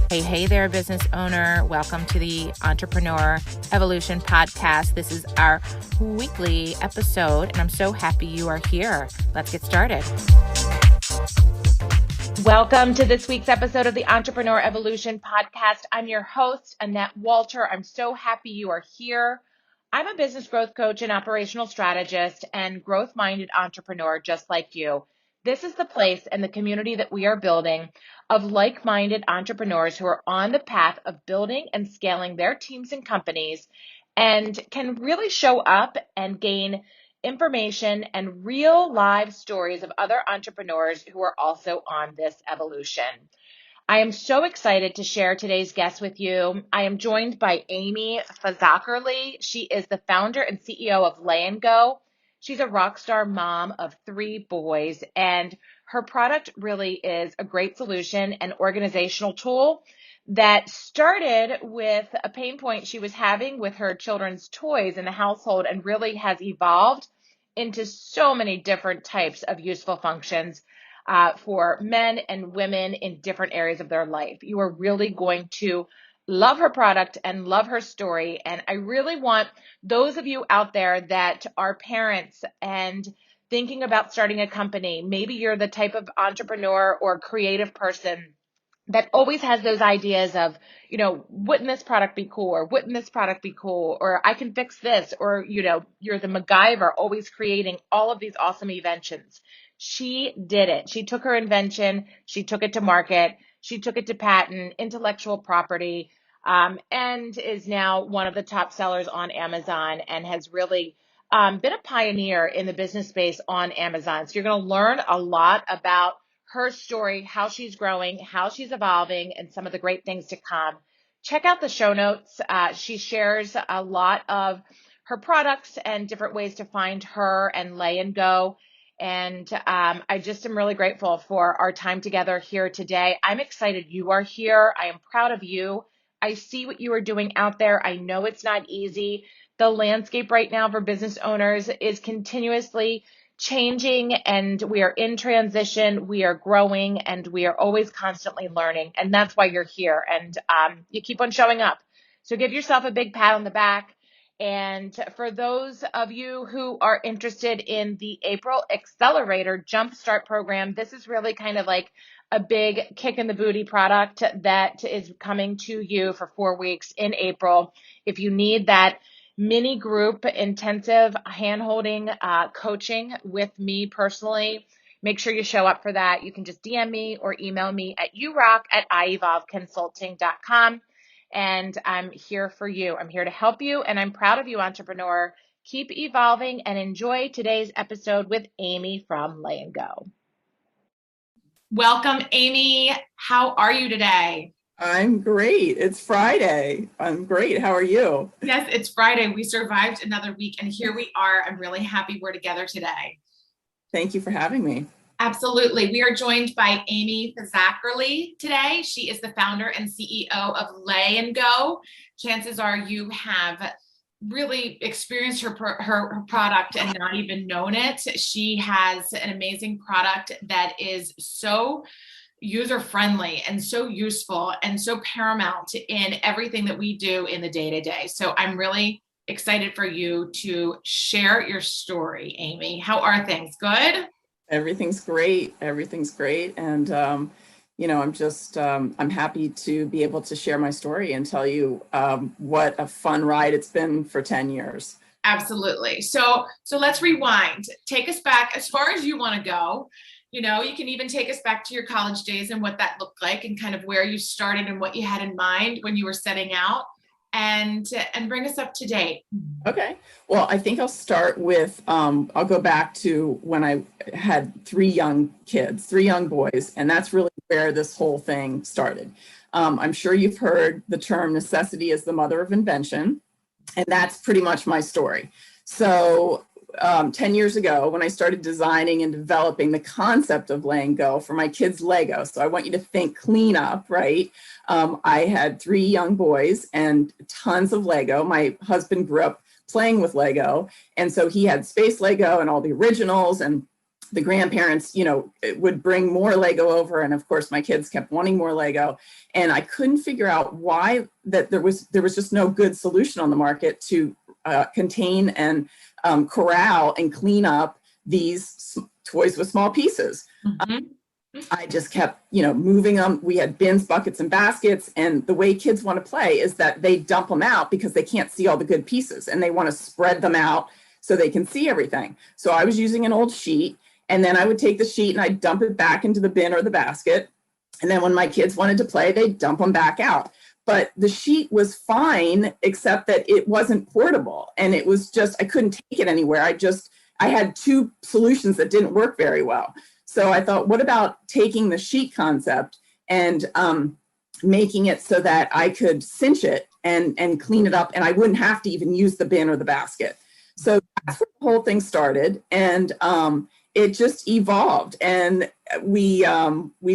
Hey there, business owner. Welcome to the Entrepreneur Evolution Podcast. This is our weekly episode, and I'm so happy you are here. Let's get started. Welcome to this week's episode of the Entrepreneur Evolution Podcast. I'm your host, Annette Walter. I'm so happy you are here. I'm a business growth coach and operational strategist and growth-minded entrepreneur just like you. This is the place and the community that we are building of like-minded entrepreneurs who are on the path of building and scaling their teams and companies and can really show up and gain information and real live stories of other entrepreneurs who are also on this evolution. I am so excited to share today's guest with you. I am joined by Amy Fazackerley. She is the founder and CEO of LaynGo. She's a rock star mom of 3 boys, and her product really is a great solution and organizational tool that started with a pain point she was having with her children's toys in the household and really has evolved into so many different types of useful functions for men and women in different areas of their life. You are really going to love her product and love her story. And I really want those of you out there that are parents and thinking about starting a company, maybe you're the type of entrepreneur or creative person that always has those ideas of, wouldn't this product be cool? Or wouldn't this product be cool? Or I can fix this. Or, you're the MacGyver always creating all of these awesome inventions. She did it. She took her invention. She took it to market. She took it to patent, intellectual property, and is now one of the top sellers on Amazon and has really been a pioneer in the business space on Amazon. So you're going to learn a lot about her story, how she's growing, how she's evolving, and some of the great things to come. Check out the show notes. She shares a lot of her products and different ways to find her and LaynGo. And I just am really grateful for our time together here today. I'm excited you are here. I am proud of you. I see what you are doing out there. I know it's not easy. The landscape right now for business owners is continuously changing, and we are in transition, we are growing, and we are always constantly learning. And that's why you're here. And you keep on showing up. So give yourself a big pat on the back. And for those of you who are interested in the April Accelerator Jumpstart program, this is really kind of like a big kick in the booty product that is coming to you for 4 weeks in April. If you need that mini group intensive hand-holding coaching with me personally, make sure you show up for that. You can just DM me or email me at urock@ievolveconsulting.com. And I'm here for you. I'm here to help you, and I'm proud of you, entrepreneur. Keep evolving and enjoy today's episode with Amy from LaynGo. Welcome, Amy. How are you today? I'm great. It's Friday. I'm great. How are you? Yes, it's Friday. We survived another week, and here we are. I'm really happy we're together today. Thank you for having me. Absolutely. We are joined by Amy Fazackerley today. She is the founder and CEO of LaynGo. Chances are you have really experienced her product and not even known it. She has an amazing product that is so user-friendly and so useful and so paramount in everything that we do in the day-to-day. So I'm really excited for you to share your story, Amy. How are things? Good? Everything's great. Everything's great. And, I'm happy to be able to share my story and tell you what a fun ride it's been for 10 years. Absolutely. So let's rewind. Take us back as far as you want to go. You can even take us back to your college days and what that looked like and kind of where you started and what you had in mind when you were setting out, and bring us up to date. Okay. Well, I think I'll start with, I'll go back to when I had 3 young kids, 3 young boys, and that's really where this whole thing started. I'm sure you've heard the term necessity is the mother of invention, and that's pretty much my story. So 10 years ago, when I started designing and developing the concept of LaynGo for my kids' Lego. So I want you to think cleanup, right? I had 3 young boys and tons of Lego. My husband grew up playing with Lego. And so he had space Lego and all the originals. And the grandparents, would bring more Lego over. And of course, my kids kept wanting more Lego. And I couldn't figure out why that there was just no good solution on the market to contain and corral and clean up these toys with small pieces. Mm-hmm. I just kept, moving them. We had bins, buckets, and baskets. And the way kids want to play is that they dump them out because they can't see all the good pieces and they want to spread them out so they can see everything. So I was using an old sheet, and then I would take the sheet and I'd dump it back into the bin or the basket. And then when my kids wanted to play, they'd dump them back out. But the sheet was fine, except that it wasn't portable. And it was just, I couldn't take it anywhere. I had two solutions that didn't work very well. So I thought, what about taking the sheet concept and making it so that I could cinch it and clean it up, and I wouldn't have to even use the bin or the basket. So that's where the whole thing started. And it just evolved. And we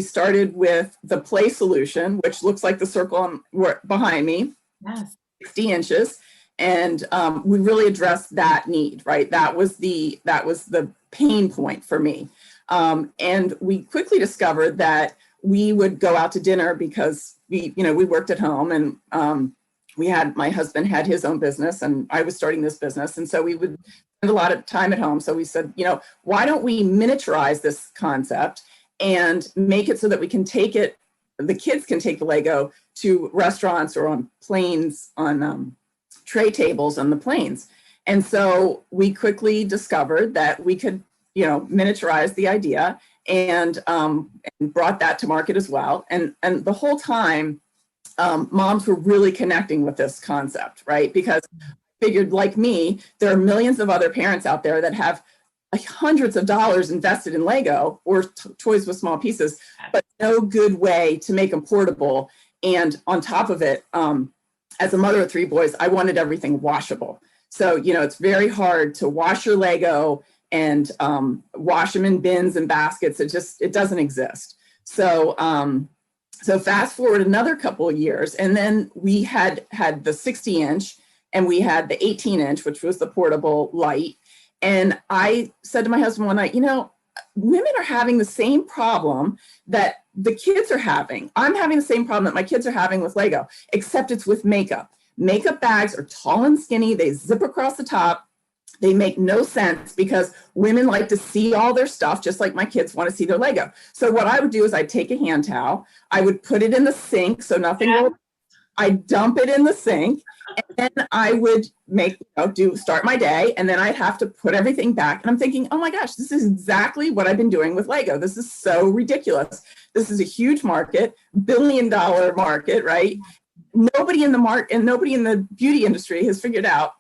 started with the play solution, which looks like the circle behind me, Yes. 60 inches. And we really addressed that need, right? That was the pain point for me. And we quickly discovered that we would go out to dinner because we worked at home, and my husband had his own business and I was starting this business. And so we would spend a lot of time at home. So we said, why don't we miniaturize this concept and make it so that we can take it, the kids can take the Lego to restaurants or on planes, on tray tables on the planes. And so we quickly discovered that we could, miniaturize the idea and brought that to market as well. And the whole time, moms were really connecting with this concept, right? Because I figured, like me, there are millions of other parents out there that have hundreds of dollars invested in Lego or toys with small pieces, but no good way to make them portable. And on top of it, as a mother of three boys, I wanted everything washable. So, it's very hard to wash your Lego and wash them in bins and baskets. It doesn't exist. So fast forward another couple of years, and then we had the 60 inch and we had the 18 inch, which was the portable light. And I said to my husband one night, women are having the same problem that the kids are having. I'm having the same problem that my kids are having with Lego, except it's with makeup. Makeup bags are tall and skinny. They zip across the top. They make no sense because women like to see all their stuff, just like my kids want to see their Lego. So what I would do is I'd take a hand towel, I would put it in the sink so nothing will, I'd dump it in the sink, and then I would start my day, and then I'd have to put everything back. And I'm thinking, oh my gosh, this is exactly what I've been doing with Lego. This is so ridiculous. This is a huge market, billion-dollar market, right? Nobody in the market and nobody in the beauty industry has figured out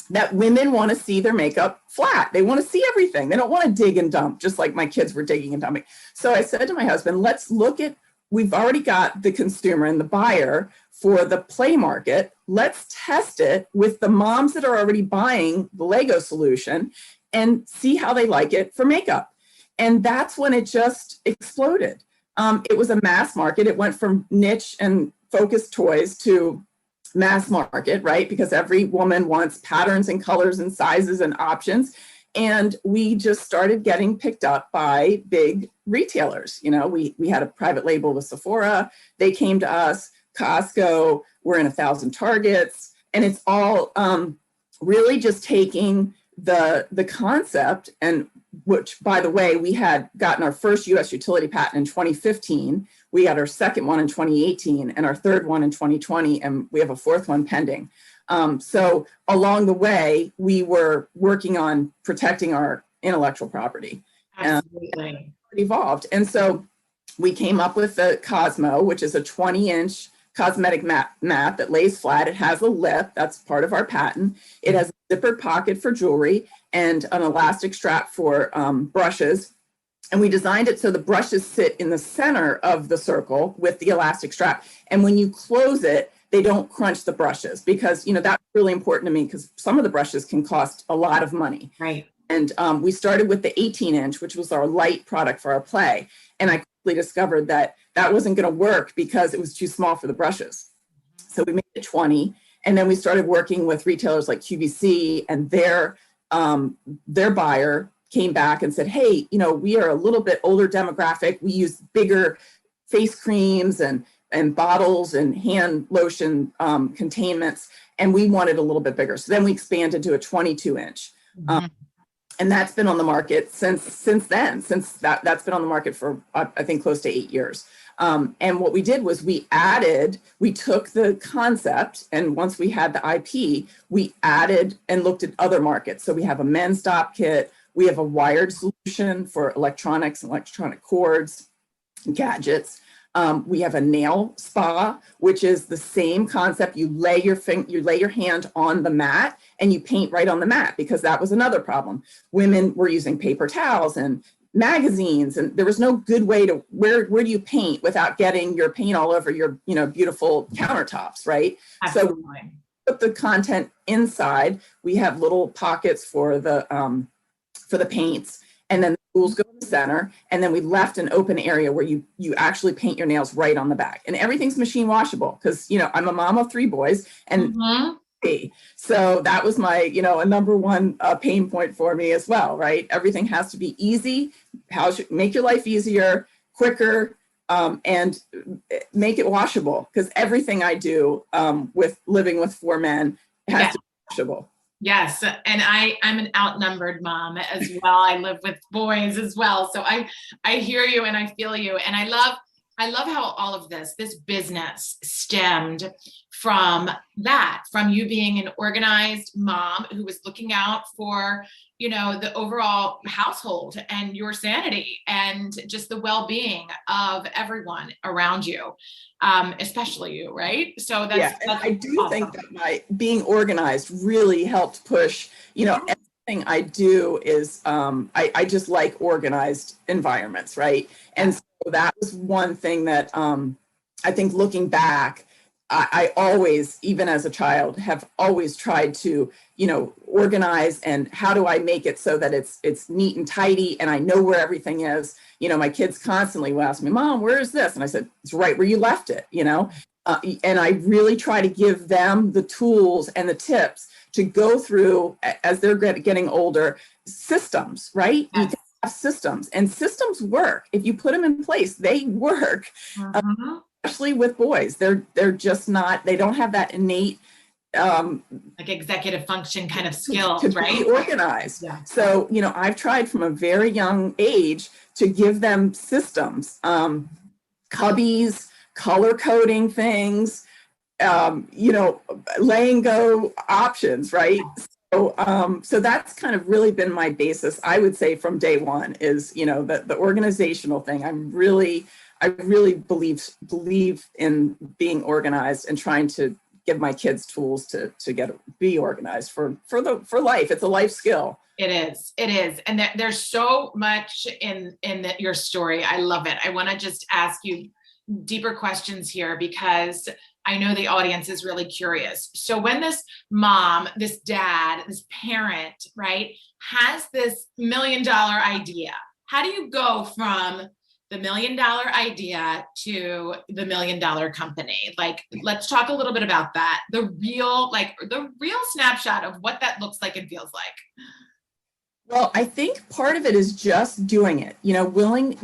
that women want to see their makeup flat. They want to see everything. They don't want to dig and dump, just like my kids were digging and dumping. So I said to my husband, let's look at, we've already got the consumer and the buyer for the play market. Let's test it with the moms that are already buying the Lego solution and see how they like it for makeup. And that's when it just exploded. It was a mass market. It went from niche and focused toys to mass market, right? Because every woman wants patterns and colors and sizes and options. And we just started getting picked up by big retailers. We had a private label with Sephora. They came to us. Costco, we're in 1,000 Targets. And it's all really just taking the concept, and which, by the way, we had gotten our first US utility patent in 2015. We had our second one in 2018 and our third one in 2020, and we have a fourth one pending. So along the way, we were working on protecting our intellectual property. Absolutely. It evolved. And so we came up with the Cosmo, which is a 20-inch cosmetic mat that lays flat. It has a lip. That's part of our patent. It has a zippered pocket for jewelry and an elastic strap for brushes. And we designed it so the brushes sit in the center of the circle with the elastic strap. And when you close it, they don't crunch the brushes, because, that's really important to me, because some of the brushes can cost a lot of money. Right. And we started with the 18 inch, which was our light product for our play. And I quickly discovered that wasn't going to work because it was too small for the brushes. So we made it 20. And then we started working with retailers like QVC, and their buyer came back and said, hey, we are a little bit older demographic. We use bigger face creams and bottles and hand lotion containments, and we wanted a little bit bigger. So then we expanded to a 22-inch. And that's been on the market since then. That's been on the market for, I think, close to 8 years. And what we did was we took the concept, and once we had the IP, we added and looked at other markets. So we have a men's stop kit. We have a wired solution for electronics and electronic cords, gadgets. We have a nail spa, which is the same concept. You lay your hand on the mat and you paint right on the mat, because that was another problem. Women were using paper towels and magazines, and there was no good way to, where do you paint without getting your paint all over your, beautiful countertops, right? Absolutely. So put the content inside. We have little pockets for the paints, and then the tools go in the center, and then we left an open area where you actually paint your nails right on the back, and everything's machine washable, because I'm a mom of 3 boys, and so that was my a number one pain point for me as well, right? Everything has to be easy. Make your life easier, quicker, and make it washable, because everything I do with living with 4 men has to be washable. Yes. And I'm an outnumbered mom as well. I live with boys as well. So I hear you and I feel you. And I love how all of this business stemmed from you being an organized mom who was looking out for, the overall household and your sanity and just the well-being of everyone around you, especially you, right? So that's I do awesome. think that my being organized really helped push, everything I do is, I just like organized environments, right? And so that was one thing that I think, looking back, I always, even as a child, have always tried to, organize, and how do I make it so that it's neat and tidy, and I know where everything is. My kids constantly will ask me, Mom, where is this? And I said, it's right where you left it, and I really try to give them the tools and the tips to go through, as they're getting older, systems, right? Yes. You can have systems, and systems work. If you put them in place, they work. Especially with boys, they're just not, they don't have that innate like executive function kind of skills, to right? Be organized. Yeah. So, I've tried from a very young age to give them systems, cubbies, color coding things, LaynGo options, right? So that's kind of really been my basis, I would say, from day one, is, the organizational thing. I really believe in being organized and trying to give my kids tools to be organized for life. It's a life skill. It is. And there's so much in your story. I love it. I want to just ask you deeper questions here, because I know the audience is really curious. So when this mom, this dad, this parent, right, has this $1 million idea, how do you go from the $1 million idea to the $1 million company? Like, let's talk a little bit about that. The real snapshot of what that looks like and feels like. Well, I think part of it is just doing it,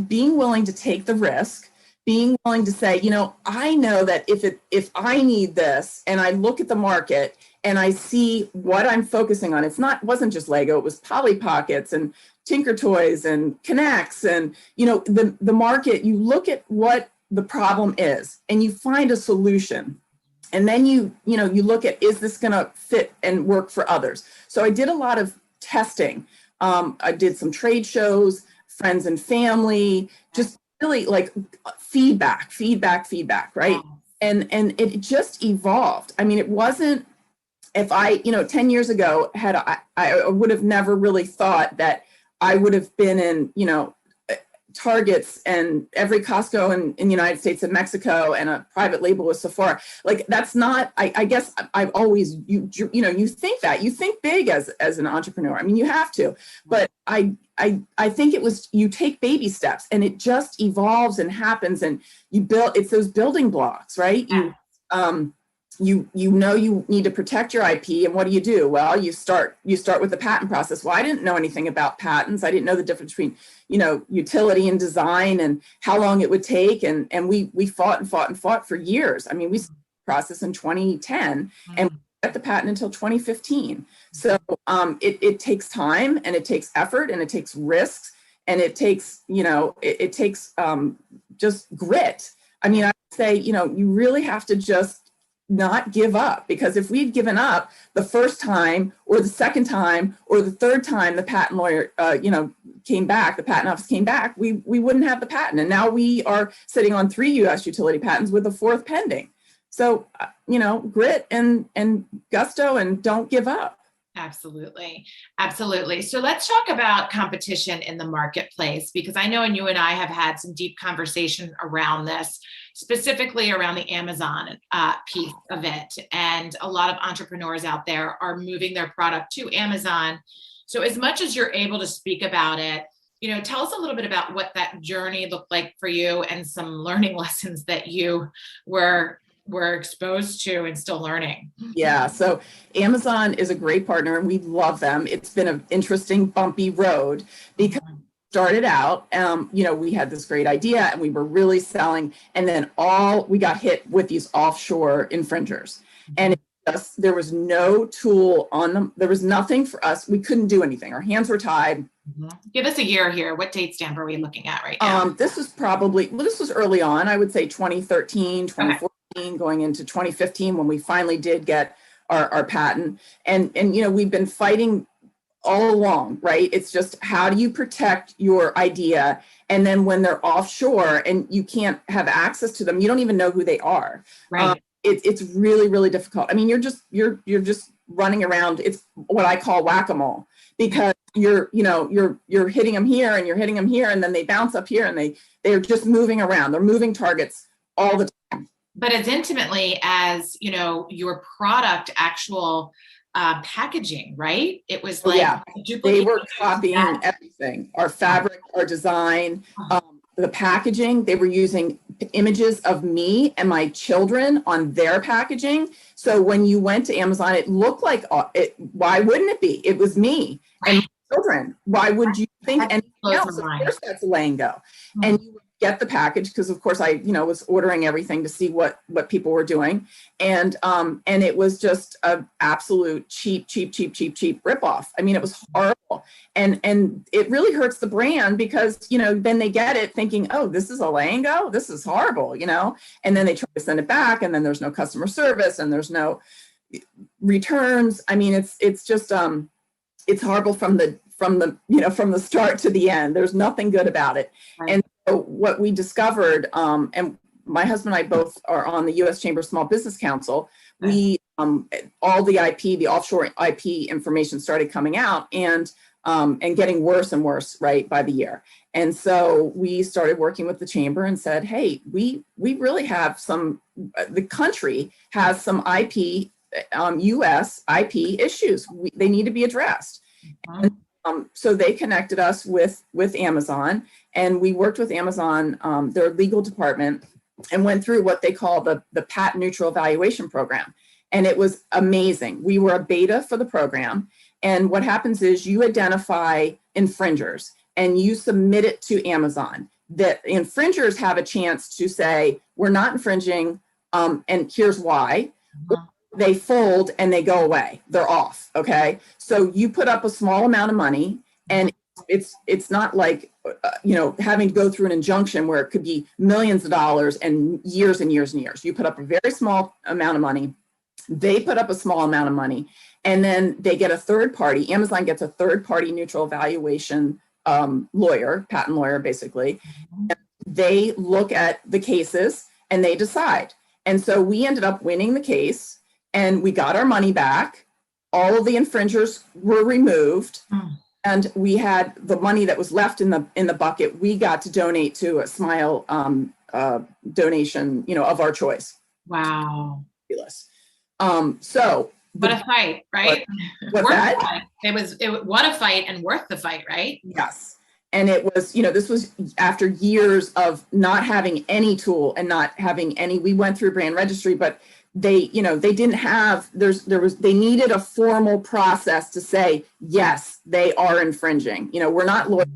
being willing to take the risk, being willing to say, I know that if I need this, and I look at the market and I see what I'm focusing on, wasn't just Lego, it was Polly Pockets and Tinker Toys and Connects, and the market. You look at what the problem is and you find a solution, and then you look at, is this going to fit and work for others? So I did a lot of testing. I did some trade shows, friends and family, just really like feedback, right? And it just evolved. I mean, it wasn't, if I 10 years ago I would have never really thought that I would have been in, Targets and every Costco in the United States and Mexico, and a private label with Sephora. Like, that's not, I guess I've always, you think that, you think big as an entrepreneur. I mean, you have to, but I think it was, you take baby steps and it just evolves and happens, and you build, it's those building blocks, right? you need to protect your IP, and what do? Well, you start with the patent process. Well, I didn't know anything about patents. I didn't know the difference between, utility and design and how long it would take. And we fought and fought and fought for years. I mean, we started the process in 2010 and we got the patent until 2015. So it takes time, and it takes effort, and it takes risks, and it takes, it takes just grit. I mean, I would say, you really have to just not give up, because if we'd given up the first time or the second time or the third time the patent lawyer, came back, the patent office came back, we wouldn't have the patent. And now we are sitting on 3 U.S. utility patents with a 4th pending. So, grit and gusto, and don't give up. Absolutely. Absolutely. So let's talk about competition in the marketplace, because I know, and you and I have had some deep conversation around this, specifically around the Amazon piece of it. And a lot of entrepreneurs out there are moving their product to Amazon. So as much as you're able to speak about it, tell us a little bit about what that journey looked like for you, and some learning lessons that you were exposed to and still learning. Yeah, so Amazon is a great partner, and we love them. It's been an interesting, bumpy road, because we started out, we had this great idea and we were really selling, and then we got hit with these offshore infringers, and there was no tool on them. There was nothing for us. We couldn't do anything. Our hands were tied. Give us a year here. What date stamp are we looking at right now? This was early on. I would say 2013, 2014. Okay. Going into 2015, when we finally did get our patent. And we've been fighting all along, right? It's just, how do you protect your idea? And then when they're offshore and you can't have access to them, you don't even know who they are. Right. It's really, really difficult. I mean, you're just running around. It's what I call whack-a-mole, because you're hitting them here and you're hitting them here, and then they bounce up here, and they're just moving around. They're moving targets all the time. But as intimately as, your product actual packaging, right? It was like, they were copying everything, our fabric, our design, the packaging. They were using images of me and my children on their packaging. So when you went to Amazon, it looked like it. Why wouldn't it be? It was me and my children. Why would you think anything else? Of course, that's LaynGo. And you get the package, because of course I was ordering everything to see what people were doing, and it was just an absolute cheap ripoff. I mean, it was horrible, and it really hurts the brand, because then they get it thinking, oh, this is a LaynGo, this is horrible, and then they try to send it back, and then there's no customer service and there's no returns. I mean, it's just it's horrible from the start to the end. There's nothing good about it. Right. And so what we discovered, and my husband and I both are on the U.S. Chamber of Small Business Council. Right. We all the IP, the offshore IP information started coming out, and getting worse and worse, right, by the year. And so we started working with the chamber and said, hey, we really have the country has some IP, U.S. IP issues. They need to be addressed. And, so they connected us with Amazon, and we worked with Amazon, their legal department, and went through what they call the patent neutral evaluation program. And it was amazing. We were a beta for the program. And what happens is you identify infringers and you submit it to Amazon. The infringers have a chance to say, we're not infringing, and here's why. They fold and they go away. They're off. Okay. So you put up a small amount of money, and it's not like, having to go through an injunction where it could be millions of dollars and years and years and years. You put up a very small amount of money. They put up a small amount of money, and then they get a third party. Amazon gets a third party neutral evaluation lawyer, patent lawyer, basically. And they look at the cases and they decide. And so we ended up winning the case. And we got our money back. All of the infringers were removed, and we had the money that was left in the bucket. We got to donate to a Smile donation, of our choice. Wow. So what a fight, right? What's that? It was what a fight, and worth the fight, right? Yes. And it was, this was after years of not having any tool and not having any, we went through brand registry, but they didn't have, they needed a formal process to say, yes, they are infringing. We're not lawyers,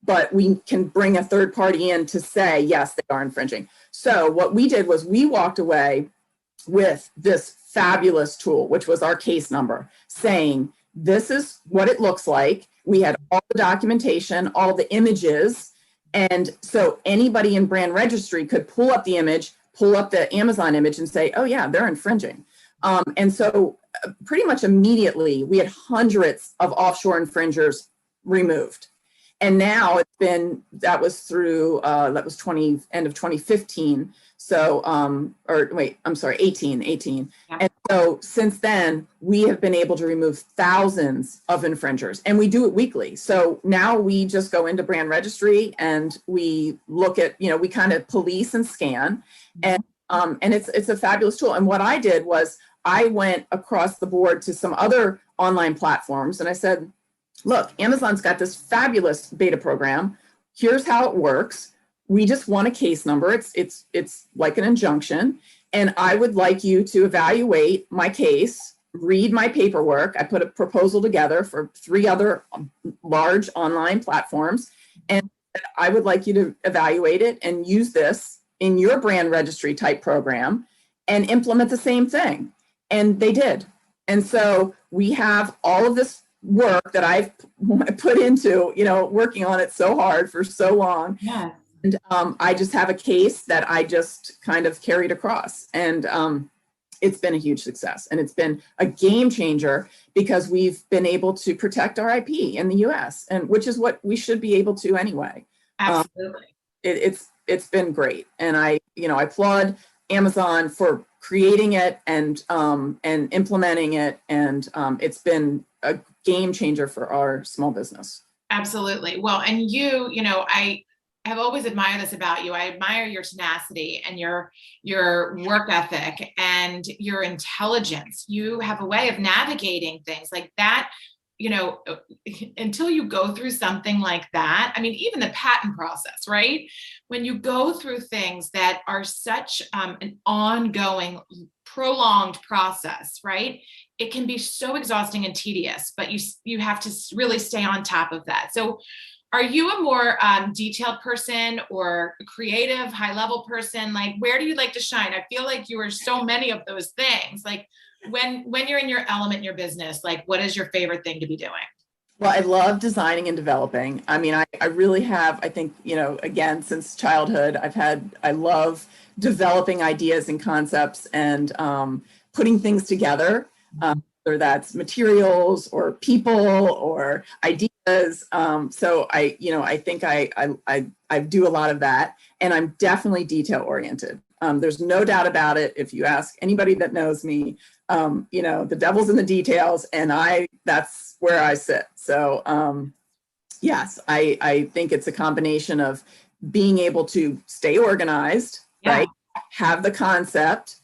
but we can bring a third party in to say, yes, they are infringing. So what we did was we walked away with this fabulous tool, which was our case number, saying, this is what it looks like. We had all the documentation, all the images. And so anybody in brand registry could pull up the image, pull up the Amazon image and say, oh yeah, they're infringing. And so pretty much immediately we had hundreds of offshore infringers removed. And now that was through, end of 2015. So, 18. Yeah. And so since then, we have been able to remove thousands of infringers, and we do it weekly. So now we just go into brand registry and we look at, we kind of police and scan, and it's a fabulous tool. And what I did was I went across the board to some other online platforms and I said, look, Amazon's got this fabulous beta program. Here's how it works. We just want a case number. It's like an injunction. And I would like you to evaluate my case, read my paperwork. I put a proposal together for 3 other large online platforms. And I would like you to evaluate it and use this in your brand registry type program and implement the same thing. And they did. And so we have all of this work that I've put into, working on it so hard for so long. Yeah. And I just have a case that I just kind of carried across. And it's been a huge success. And it's been a game changer because we've been able to protect our IP in the US, and which is what we should be able to anyway. Absolutely. It's been great. And I applaud Amazon for creating it and implementing it. And it's been a game changer for our small business. Absolutely. Well, and I have always admired this about you. I admire your tenacity and your work ethic and your intelligence. You have a way of navigating things like that, until you go through something like that. I mean, even the patent process, right? When you go through things that are such an ongoing, prolonged process, right? It can be so exhausting and tedious, but you have to really stay on top of that. So are you a more detailed person or a creative, high-level person? Like, where do you like to shine? I feel like you are so many of those things. Like, when you're in your element in your business, like, what is your favorite thing to be doing? Well, I love designing and developing. I mean, I really have, I think, again, since childhood, I love developing ideas and concepts and putting things together, whether that's materials or people or ideas. So I think I do a lot of that, and I'm definitely detail oriented. There's no doubt about it. If you ask anybody that knows me, the devil's in the details, and that's where I sit. So yes, I think it's a combination of being able to stay organized, right? Have the concept,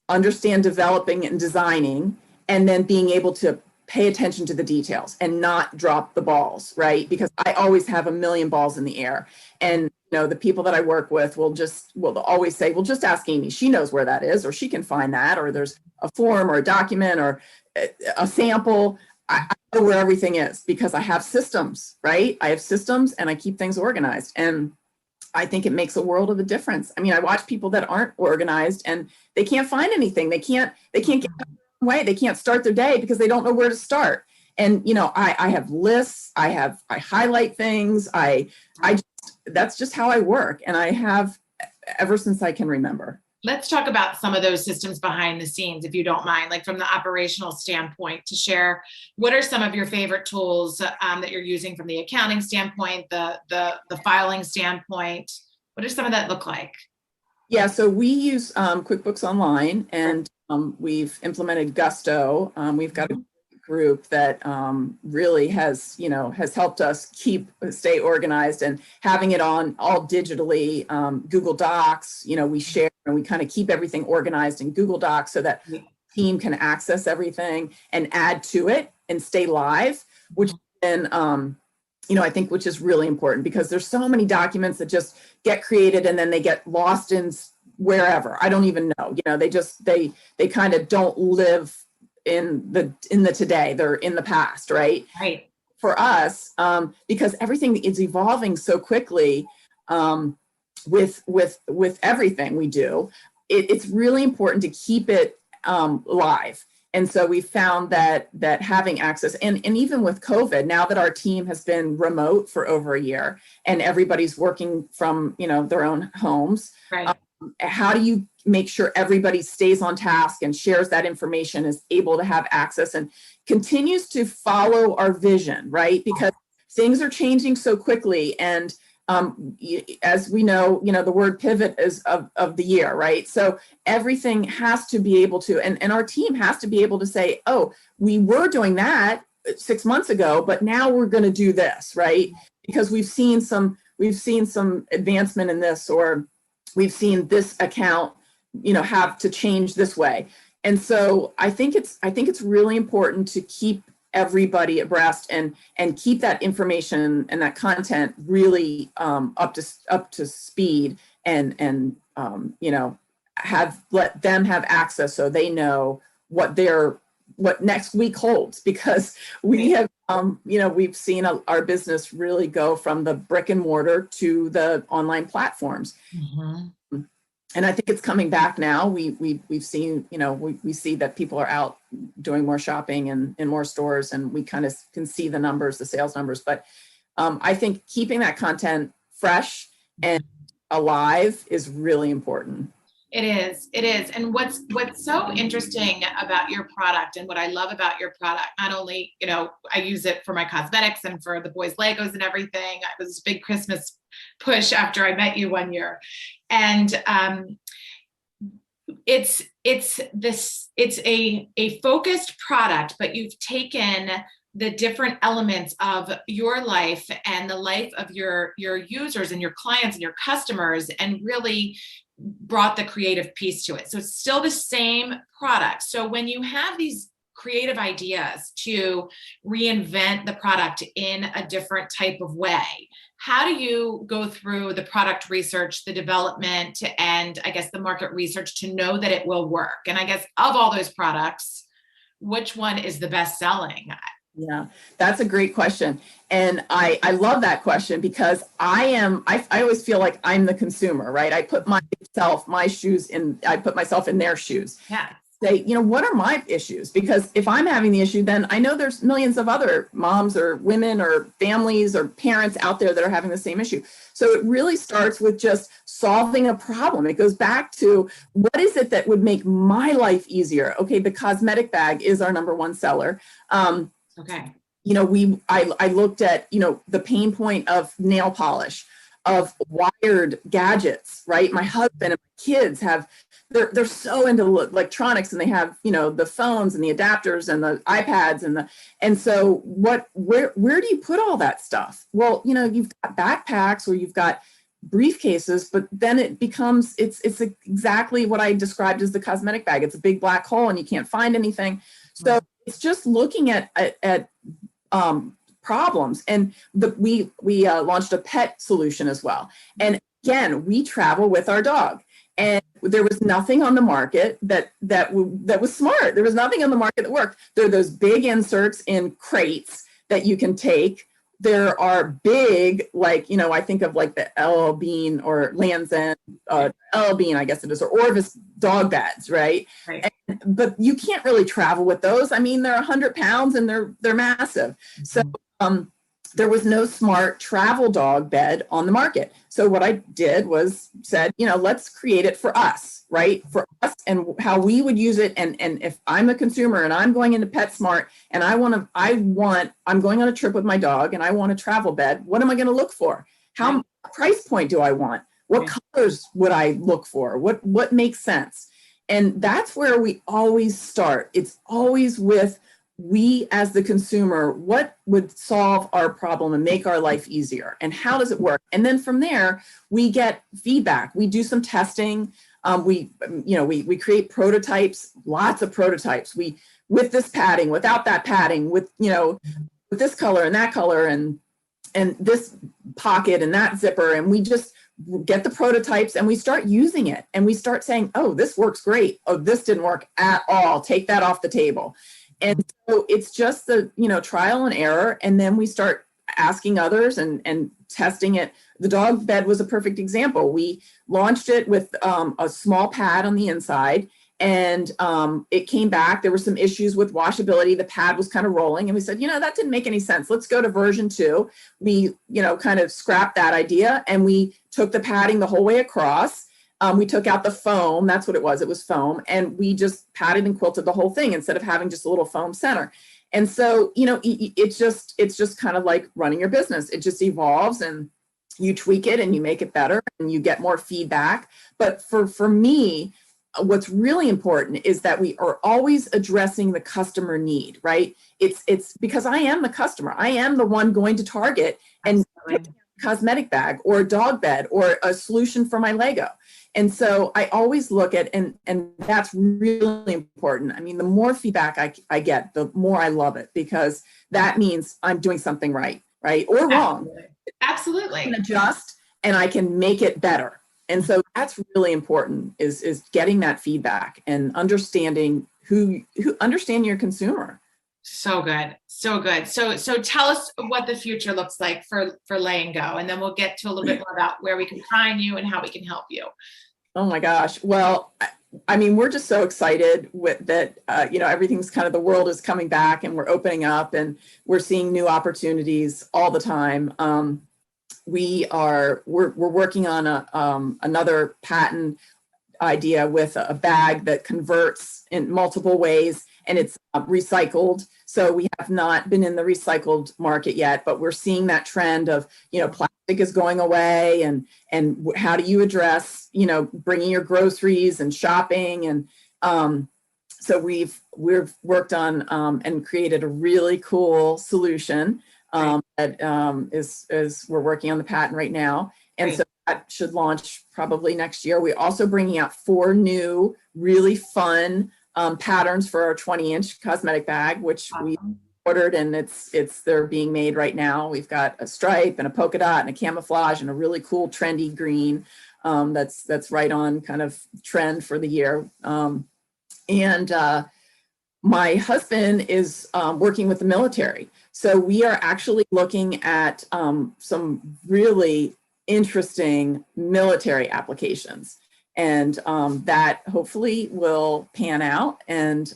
understand developing and designing, and then being able to pay attention to the details and not drop the balls, right? Because I always have a million balls in the air. And the people that I work with will always say, well, just ask Amy. She knows where that is, or she can find that, or there's a form or a document or a sample. I know where everything is because I have systems, right? I have systems and I keep things organized. And I think it makes a world of a difference. I mean, I watch people that aren't organized and they can't find anything. They can't get way. They can't start their day because they don't know where to start. And, I have lists, I highlight things. That's just how I work. And I have ever since I can remember. Let's talk about some of those systems behind the scenes, if you don't mind, like from the operational standpoint, to share what are some of your favorite tools that you're using from the accounting standpoint, the filing standpoint. What does some of that look like? Yeah, so we use QuickBooks Online, and we've implemented Gusto. We've got a group that really has helped us stay organized, and having it on all digitally. Google Docs, we share and we kind of keep everything organized in Google Docs so that the team can access everything and add to it and stay live, which has been I think, which is really important, because there's so many documents that just get created and then they get lost in wherever. I don't even know, they kind of don't live in the today. They're in the past, right? Right. For us, because everything is evolving so quickly, with everything we do, it's really important to keep it live. And so we found that having access, and even with COVID, now that our team has been remote for over a year and everybody's working from their own homes, right. How do you make sure everybody stays on task and shares that information, is able to have access and continues to follow our vision, right? Because things are changing so quickly, and as we know, the word pivot is of the year, right? So everything has to be able to, and our team has to be able to say, oh, we were doing that 6 months ago, but now we're going to do this, right? Because we've seen some advancement in this, or we've seen this account, have to change this way. And so I think it's really important to keep everybody abreast and keep that information and that content really up to speed, and let them have access so they know what next week holds, because we have we've seen our business really go from the brick and mortar to the online platforms. Mm-hmm. And I think it's coming back now. We've seen, we see that people are out doing more shopping and in more stores, and we kind of can see the numbers, the sales numbers. But I think keeping that content fresh and alive is really important. It is. And what's so interesting about your product, and what I love about your product, not only, I use it for my cosmetics and for the boys' Legos and everything. It was a big Christmas push after I met you one year. And it's a focused product, but you've taken the different elements of your life and the life of your users and your clients and your customers, and really brought the creative piece to it. So it's still the same product. So when you have these creative ideas to reinvent the product in a different type of way, how do you go through the product research, the development, and I guess the market research to know that it will work? And I guess of all those products, which one is the best selling? Yeah, that's a great question. And I love that question, because I always feel like I'm the consumer, right? I put my put myself in their shoes. Yeah. Say, what are my issues? Because if I'm having the issue, then I know there's millions of other moms or women or families or parents out there that are having the same issue. So it really starts with just solving a problem. It goes back to, what is it that would make my life easier? Okay, the cosmetic bag is our #1 seller. Okay. I looked at, the pain point of nail polish, of wired gadgets, right? My husband and my kids they're so into electronics, and they have, the phones and the adapters and the iPads and so where do you put all that stuff? Well, you've got backpacks, or you've got briefcases, but then it's exactly what I described as the cosmetic bag. It's a big black hole and you can't find anything. So it's just looking at problems. And we launched a pet solution as well. And again, we travel with our dog, and there was nothing on the market that was smart. There was nothing on the market that worked. There are those big inserts in crates that you can take. There are big, I think of the LL Bean or Land's End, LL Bean, I guess it is, or Orvis dog beds, right? Right. But you can't really travel with those. I mean, they're 100 pounds and they're massive. So there was no smart travel dog bed on the market. So what I did was said, let's create it for us, right? For us, and how we would use it. And if I'm a consumer and I'm going into PetSmart and I'm going on a trip with my dog and I want a travel bed, what am I going to look for? How price point do I want? What colors would I look for? What makes sense? And that's where we always start. It's always with, we as the consumer, what would solve our problem and make our life easier, and how does it work? And then from there, we get feedback. We do some testing. We create prototypes, lots of prototypes. With this padding, without that padding, with this color and that color, and and this pocket and that zipper, and we just get the prototypes and we start using it, and we start saying, oh, this works great. Oh, this didn't work at all. Take that off the table. And so it's just the, trial and error. And then we start asking others and testing it. The dog bed was a perfect example. We launched it with a small pad on the inside, and it came back. There were some issues with washability. The pad was kind of rolling, and we said, that didn't make any sense. Let's go to version 2. We, kind of scrapped that idea, and we took the padding the whole way across. We took out the foam. That's what it was. It was foam. And we just padded and quilted the whole thing instead of having just a little foam center. And so, it's just kind of like running your business. It just evolves, and you tweak it and you make it better and you get more feedback. But for me, what's really important is that we are always addressing the customer need, right? It's because I am the customer. I am the one going to Target and pick a cosmetic bag or a dog bed or a solution for my LaynGo. And so I always look at, and that's really important. I mean, the more feedback I get, the more I love it, because that means I'm doing something right, or wrong. Absolutely. I can adjust and I can make it better. And so that's really important, is getting that feedback and understanding who understand your consumer. So good. So good. So tell us what the future looks like for LaynGo, and then we'll get to a little bit more about where we can find you and how we can help you. Oh my gosh. Well, I mean, we're just so excited with that, everything's kind of, the world is coming back and we're opening up and we're seeing new opportunities all the time. We're working on another patent idea with a bag that converts in multiple ways, and it's recycled. So we have not been in the recycled market yet, but we're seeing that trend of, plastic is going away, and how do you address, bringing your groceries and shopping. And so we've worked on and created a really cool solution that is we're working on the patent right now. And so that should launch probably next year. We're also bringing out 4 new, really fun patterns for our 20-inch cosmetic bag, which we ordered, and they're being made right now. We've got a stripe and a polka dot and a camouflage and a really cool trendy green that's right on kind of trend for the year. My husband is working with the military. So we are actually looking at some really interesting military applications. And that hopefully will pan out. And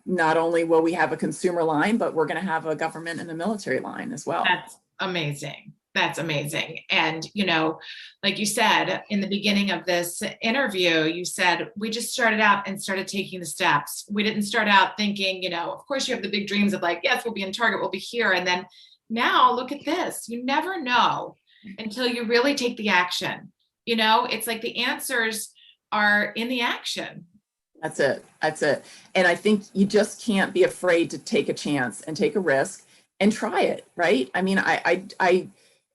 not only will we have a consumer line, but we're going to have a government and a military line as well. That's amazing. That's amazing. And, like you said, in the beginning of this interview, you said, we just started out and started taking the steps. We didn't start out thinking, of course you have the big dreams of like, yes, we'll be in Target, we'll be here. And then now look at this. You never know until you really take the action. It's like the answers are in the action. That's it. And I think you just can't be afraid to take a chance and take a risk and try it. Right. I mean,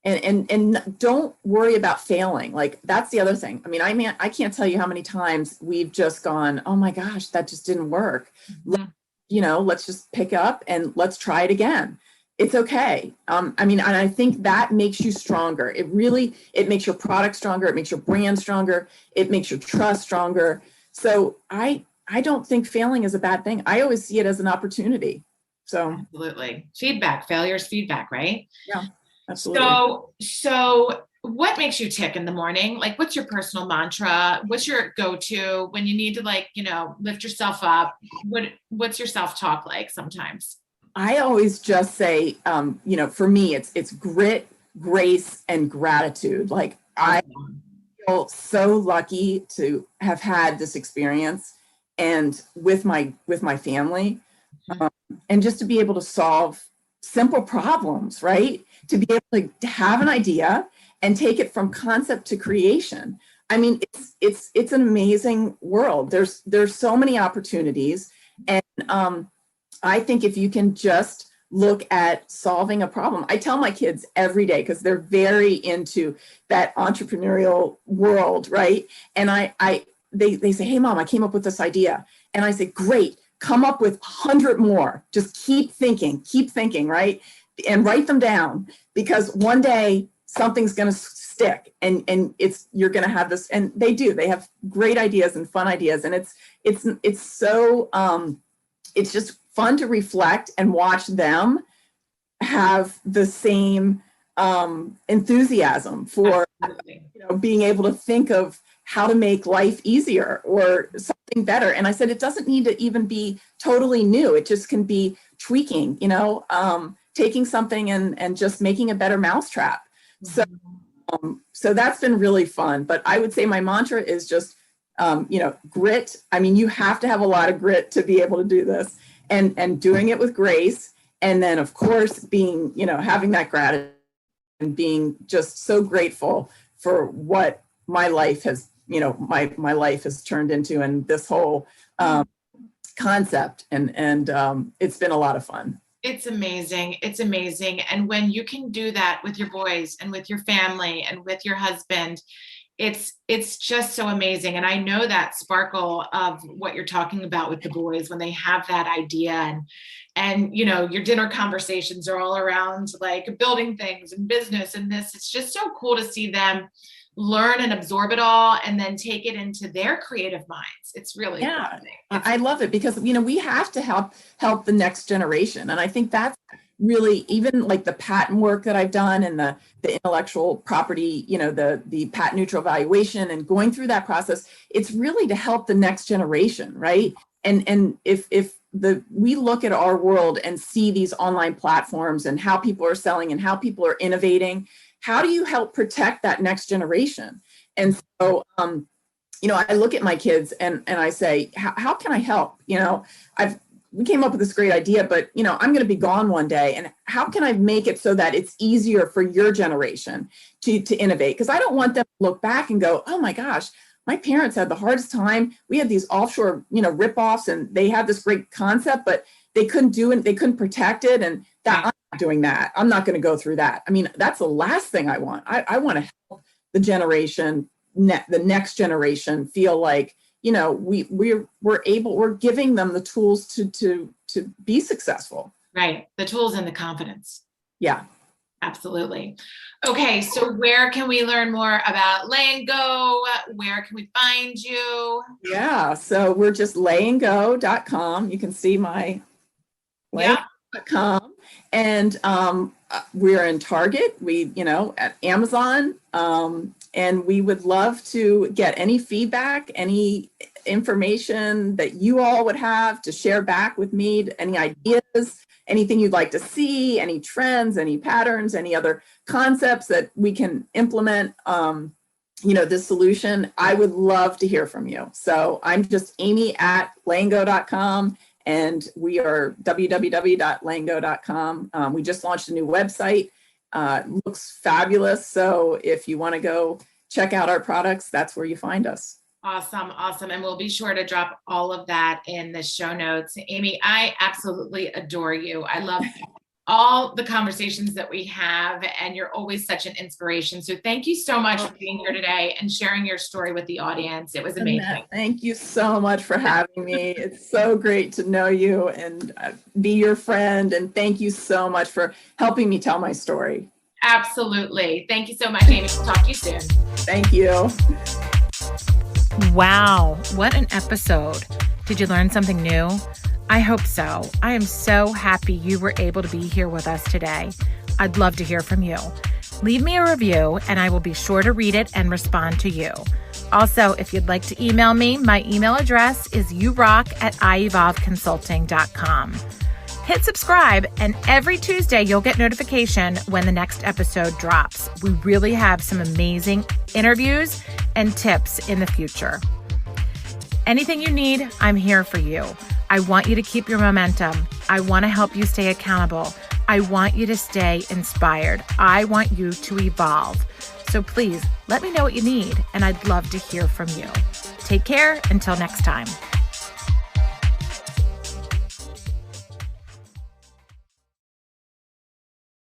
and don't worry about failing. Like, that's the other thing. I mean, I can't tell you how many times we've just gone, oh my gosh, that just didn't work. Mm-hmm. Let's just pick up and let's try it again. It's okay. And I think that makes you stronger. It makes your product stronger. It makes your brand stronger. It makes your trust stronger. So I don't think failing is a bad thing. I always see it as an opportunity. So absolutely. Failure is feedback, right? Yeah, absolutely. So what makes you tick in the morning? Like, what's your personal mantra? What's your go-to when you need to lift yourself up? What's your self-talk like sometimes? I always just say, for me, it's grit, grace, and gratitude. Like, I feel so lucky to have had this experience, and with my family, and just to be able to solve simple problems, right? To be able to have an idea and take it from concept to creation. I mean, it's an amazing world. There's so many opportunities, and I think if you can just look at solving a problem, I tell my kids every day, because they're very into that entrepreneurial world, right? And they say, hey, Mom, I came up with this idea. And I say, great, come up with 100 more. Just keep thinking, right? and write them down, because one day something's going to stick, and you're going to have this, and they have great ideas and fun ideas. And it's so, it's just fun to reflect and watch them have the same enthusiasm for being able to think of how to make life easier or something better. And I said, it doesn't need to even be totally new. It just can be tweaking, taking something and just making a better mousetrap. So that's been really fun. But I would say my mantra is just, grit. I mean, you have to have a lot of grit to be able to do this, and doing it with grace. And then, of course, being, having that gratitude and being just so grateful for what my life has, my life has turned into, and this whole concept. And it's been a lot of fun. It's amazing. It's amazing. And when you can do that with your boys and with your family and with your husband, it's just so amazing. And I know that sparkle of what you're talking about with the boys when they have that idea, and your dinner conversations are all around like building things and business and this. It's just so cool to see them learn and absorb it all and then take it into their creative minds. It's really fun. I love it, because we have to help the next generation. And I think that's really, even like the patent work that I've done and the intellectual property, the patent neutral valuation, and going through that process, it's really to help the next generation, right? And if we look at our world and see these online platforms and how people are selling and how people are innovating, how do you help protect that next generation? And so, I look at my kids and I say, how can I help? We came up with this great idea, but I'm going to be gone one day, and how can I make it so that it's easier for your generation to innovate? Because I don't want them to look back and go, oh my gosh, my parents had the hardest time. We had these offshore, ripoffs, and they had this great concept, but they couldn't do it. They couldn't protect it. And that, I'm not doing that. I'm not going to go through that. I mean, that's the last thing I want. I want to help the generation, the next generation, feel like, we're giving them the tools to be successful. Right. The tools and the confidence. Yeah. Absolutely. Okay. So where can we learn more about LaynGo? Where can we find you? Yeah. So we're just LaynGo.com. You can see my LaynGo.com. And we're in Target, at Amazon. And we would love to get any feedback, any information that you all would have to share back with me, any ideas, anything you'd like to see, any trends, any patterns, any other concepts that we can implement, this solution. I would love to hear from you. So I'm just Amy at LaynGo.com, and we are www.LaynGo.com. We just launched a new website. Looks fabulous. So if you want to go check out our products, that's where you find us. Awesome. Awesome. And we'll be sure to drop all of that in the show notes. Amy, I absolutely adore you. I love all the conversations that we have, and you're always such an inspiration. So thank you so much for being here today and sharing your story with the audience. It was amazing. Thank you so much for having me. It's so great to know you and be your friend. And thank you so much for helping me tell my story. Absolutely. Thank you so much, Amy. We'll talk to you soon. Thank you. Wow, what an episode. Did you learn something new? I hope so. I am so happy you were able to be here with us today. I'd love to hear from you. Leave me a review and I will be sure to read it and respond to you. Also, if you'd like to email me, my email address is yourock@iEvolveConsulting.com. Hit subscribe, and every Tuesday you'll get notification when the next episode drops. We really have some amazing interviews and tips in the future. Anything you need, I'm here for you. I want you to keep your momentum. I want to help you stay accountable. I want you to stay inspired. I want you to evolve. So please let me know what you need, and I'd love to hear from you. Take care until next time.